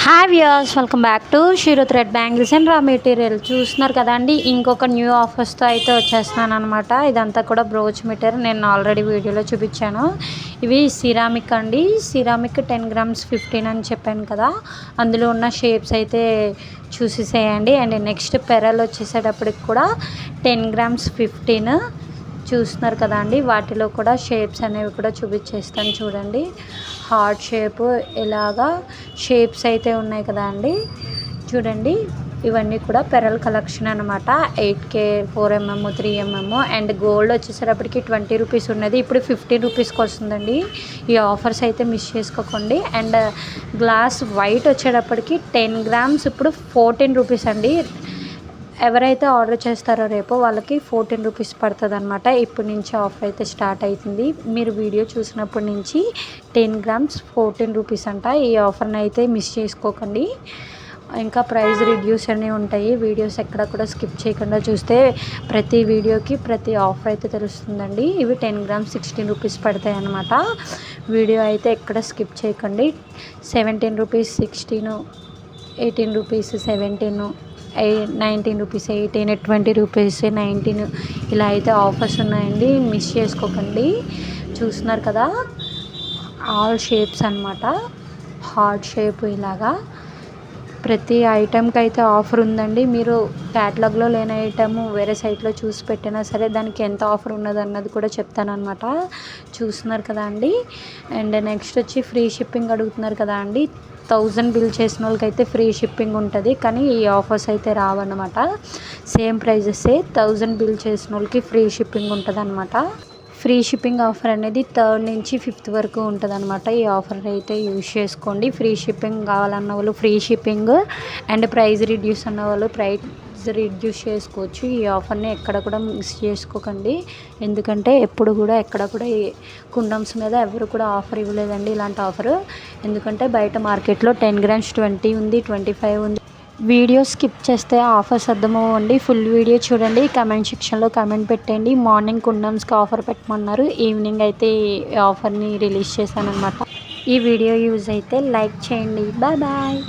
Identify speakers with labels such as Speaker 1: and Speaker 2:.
Speaker 1: Hi viewers, welcome back to shero thread bangles and raw material. చూస్తున్నారు కదండి, ఇంకొక new ఆఫర్స్తో అయితే వచ్చేస్తున్నాను అనమాట. ఇదంతా కూడా బ్రోచ్ మెటీరియల్, నేను ఆల్రెడీ వీడియోలో చూపించాను. ఇవి సిరామిక్ అండి. సిరామిక్ 10 grams 15 అని చెప్పాను కదా, అందులో ఉన్న షేప్స్ అయితే చూసేసేయండి. అండ్ నెక్స్ట్ పెరల్ వచ్చేసేటప్పటికి కూడా 10 grams 15 చూస్తున్నారు కదా అండి. వాటిలో కూడా షేప్స్ అనేవి కూడా చూపించేస్తాను చూడండి. హార్ట్ షేప్ ఇలాగా షేప్స్ అయితే ఉన్నాయి కదా అండి, చూడండి. ఇవన్నీ కూడా పెరల్ కలెక్షన్ అనమాట. 8K 4mm 3mm and gold వచ్చేసేటప్పటికి 20 రూపీస్ ఉన్నది, ఇప్పుడు 15 రూపీస్కి వస్తుందండి. ఈ ఆఫర్స్ అయితే మిస్ చేసుకోకండి. అండ్ గ్లాస్ వైట్ వచ్చేటప్పటికి 10 grams ఇప్పుడు 14 రూపీస్ అండి. ఎవరైతే ఆర్డర్ చేస్తారో రేపు వాళ్ళకి 14 రూపీస్ పడుతుంది అనమాట. ఇప్పటి నుంచి ఆఫర్ అయితే స్టార్ట్ అవుతుంది. మీరు వీడియో చూసినప్పటి నుంచి 10 grams 14 రూపీస్ అంట. ఈ ఆఫర్ని అయితే మిస్ చేసుకోకండి. ఇంకా ప్రైస్ రిడ్యూస్ అన్నీ ఉంటాయి. వీడియోస్ ఎక్కడ కూడా స్కిప్ చేయకుండా చూస్తే ప్రతి వీడియోకి ప్రతి ఆఫర్ అయితే తెలుస్తుందండి. ఇవి 10 grams 16 రూపీస్ పడతాయి అన్నమాట. వీడియో అయితే ఎక్కడ స్కిప్ చేయకండి. 17 రూపీస్ 16, 18 రూపీస్ 17, 19 రూపీస్ 18, 20 రూపీస్ 19 ఇలా అయితే ఆఫర్స్ ఉన్నాయండి. మిస్ చేసుకోకండి. చూస్తున్నారు కదా, ఆల్ షేప్స్ అనమాట. హార్ట్ షేప్ ఇలాగా ప్రతి ఐటెంకి అయితే ఆఫర్ ఉందండి. మీరు క్యాటలాగ్లో లేని ఐటమ్ వేరే సైట్లో చూసి పెట్టినా సరే దానికి ఎంత ఆఫర్ ఉన్నది అన్నది కూడా చెప్తానమాట. చూస్తున్నారు కదా అండి. అండ్ నెక్స్ట్ వచ్చి ఫ్రీ షిప్పింగ్ అడుగుతున్నారు కదా అండి. 1000 బిల్ చేసిన వాళ్ళకి అయితే ఫ్రీ షిప్పింగ్ ఉంటుంది, కానీ ఈ ఆఫర్స్ అయితే రావన్నమాట. సేమ్ ప్రైజెసే, 1000 బిల్ చేసిన వాళ్ళకి ఫ్రీ షిప్పింగ్ ఉంటుంది అనమాట. ఫ్రీ షిప్పింగ్ ఆఫర్ అనేది 3rd నుంచి 5th వరకు ఉంటుంది అనమాట. ఈ ఆఫర్ అయితే యూజ్ చేసుకోండి. ఫ్రీ షిప్పింగ్ కావాలన్న వాళ్ళు free shipping, and price reduce అన్న వాళ్ళు ప్రైస్ రిడ్యూస్ చేసుకోవచ్చు. ఈ ఆఫర్ని ఎక్కడ కూడా మిస్ చేసుకోకండి. ఎందుకంటే ఎప్పుడు కూడా ఎక్కడ కూడా కుండమ్స్ మీద ఎవరు కూడా ఆఫర్ ఇవ్వలేదండి ఇలాంటి ఆఫర్. ఎందుకంటే బయట మార్కెట్లో 10 grams 20 ఉంది, 25 ఉంది. వీడియో స్కిప్ చేస్తే ఆఫర్స్ అర్థమవ్వండి. ఫుల్ వీడియో చూడండి. కమెంట్ సెక్షన్లో కమెంట్ పెట్టండి. మార్నింగ్ కుండమ్స్కి ఆఫర్ పెట్టమన్నారు, ఈవినింగ్ అయితే ఆఫర్ని రిలీజ్ చేశాను అనమాట. ఈ వీడియో యూజ్ అయితే లైక్ చేయండి. Bye bye.